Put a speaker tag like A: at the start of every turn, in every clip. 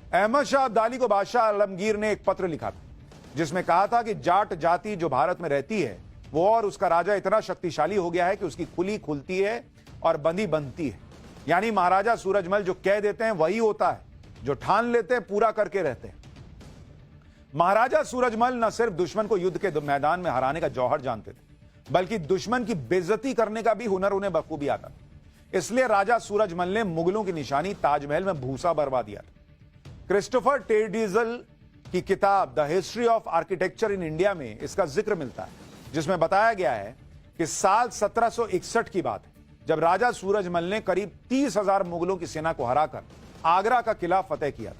A: अहमद शाह अब्दाली को बादशाह आलमगीर ने एक पत्र लिखा था जिसमें कहा था कि जाट जाति जो भारत में रहती है वो और उसका राजा इतना शक्तिशाली हो गया है कि उसकी खुली खुलती है और बंदी बनती है। यानी महाराजा सूरजमल जो कह देते हैं वही होता है, जो ठान लेते हैं पूरा करके रहते हैं। महाराजा सूरजमल न सिर्फ दुश्मन को युद्ध के मैदान में हराने का जौहर जानते थे, बल्कि दुश्मन की बेइज्जती करने का भी हुनर उन्हें बखूबी आता था। इसलिए राजा सूरजमल ने मुगलों की निशानी ताजमहल में भूसा बरवा दिया था। क्रिस्टोफर टेडिजल की किताब the history of architecture in India में इसका जिक्र मिलता है, जिसमें बताया गया है कि साल 1761 की बात है जब राजा सूरजमल ने करीब 30,000 मुगलों की सेना को हराकर आगरा का किला फतेह किया था।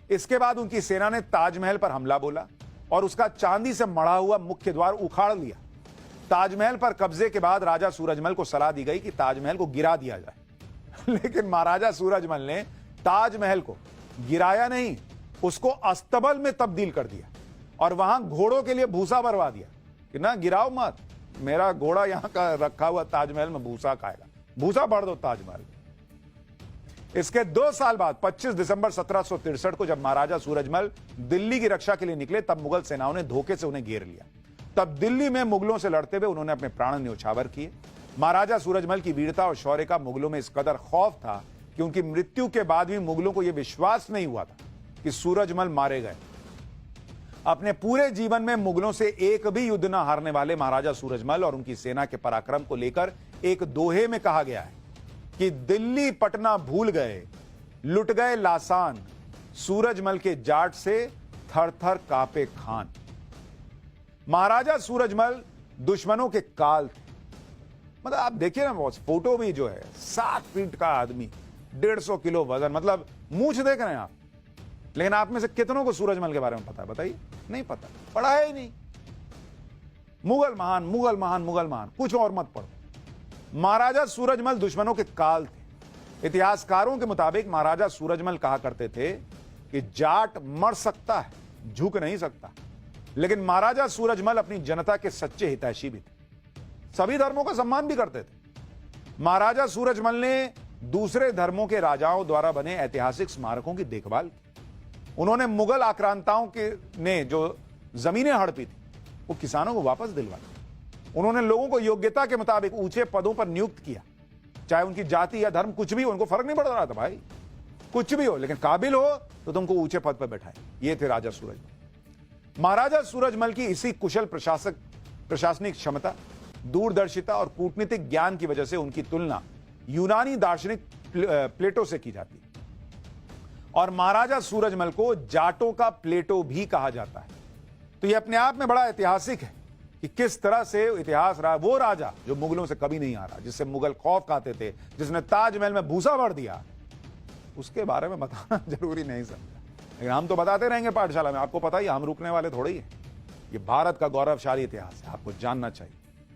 A: इसके बाद उनकी सेना ने ताजमहल पर हमला बोला और उसका चांदी से मढ़ा हुआ मुख्य द्वार उखाड़ लिया। ताजमहल पर कब्जे के बाद राजा सूरजमल को सलाह दी गई कि ताजमहल को गिरा दिया जाए लेकिन महाराजा सूरजमल ने ताजमहल को गिराया नहीं, उसको अस्तबल में तब्दील कर दिया और वहां घोड़ों के लिए भूसा भरवा दिया कि ना गिराओ मत, मेरा घोड़ा यहां का रखा हुआ ताजमहल में भूसा खाएगा, भूसा भर दो ताजमहल। इसके 2 साल बाद 25 दिसंबर 1763 को जब महाराजा सूरजमल दिल्ली की रक्षा के लिए निकले तब मुगल सेनाओं ने धोखे से उन्हें घेर लिया। तब दिल्ली में मुगलों से लड़ते हुए उन्होंने अपने प्राण न्योछावर किए। महाराजा सूरजमल की वीरता और शौर्य का मुगलों में इस कदर खौफ था कि उनकी मृत्यु के बाद भी मुगलों को यह विश्वास नहीं हुआ था कि सूरजमल मारे गए। अपने पूरे जीवन में मुगलों से एक भी युद्ध न हारने वाले महाराजा सूरजमल और उनकी सेना के पराक्रम को लेकर एक दोहे में कहा गया है कि दिल्ली पटना भूल गए, लुट गए लासान, सूरजमल के जाट से थर थर कांपे खान। महाराजा सूरजमल दुश्मनों के काल थे। मतलब आप देखिए ना, बॉस फोटो भी जो है 7 फीट का आदमी, 150 किलो वजन, मतलब मूंछ देख रहे हैं आप। लेकिन आप में से कितनों को सूरजमल के बारे में पता है? बताइए, नहीं पता, पढ़ा है ही नहीं। मुगल महान, मुगल महान, मुगल महान, कुछ और मत पढ़ो। महाराजा सूरजमल दुश्मनों के काल थे। इतिहासकारों के मुताबिक महाराजा सूरजमल कहा करते थे कि जाट मर सकता है, झुक नहीं सकता। लेकिन महाराजा सूरजमल अपनी जनता के सच्चे हितैषी भी थे, सभी धर्मों का सम्मान भी करते थे। महाराजा सूरजमल ने दूसरे धर्मों के राजाओं द्वारा बने ऐतिहासिक स्मारकों की देखभाल की। उन्होंने मुगल आक्रांताओं के ने जो जमीनें हड़पी थी वो किसानों को वापस दिलवाई। उन्होंने लोगों को योग्यता के मुताबिक ऊंचे पदों पर नियुक्त किया, चाहे उनकी जाति या धर्म कुछ भी हो, उनको फर्क नहीं पड़ रहा था भाई, कुछ भी हो, लेकिन काबिल हो तो तुमको ऊंचे पद पर बैठाए। ये थे राजा सूरजमल। महाराजा सूरजमल की इसी कुशल प्रशासनिक क्षमता, दूरदर्शिता और कूटनीतिक ज्ञान की वजह से उनकी तुलना यूनानी दार्शनिक प्लेटो से की जाती है और महाराजा सूरजमल को जाटों का प्लेटो भी कहा जाता है। तो यह अपने आप में बड़ा ऐतिहासिक है कि किस तरह से इतिहास रहा। वो राजा जो मुगलों से कभी नहीं हारा, जिससे मुगल खौफ खाते थे, जिसने ताजमहल में भूसा भर दिया, उसके बारे में बताना जरूरी नहीं समझा। लेकिन हम तो बताते रहेंगे पाठशाला में, आपको पता ही, हम रुकने वाले थोड़े ही हैं। ये भारत का गौरवशाली इतिहास है, आपको जानना चाहिए।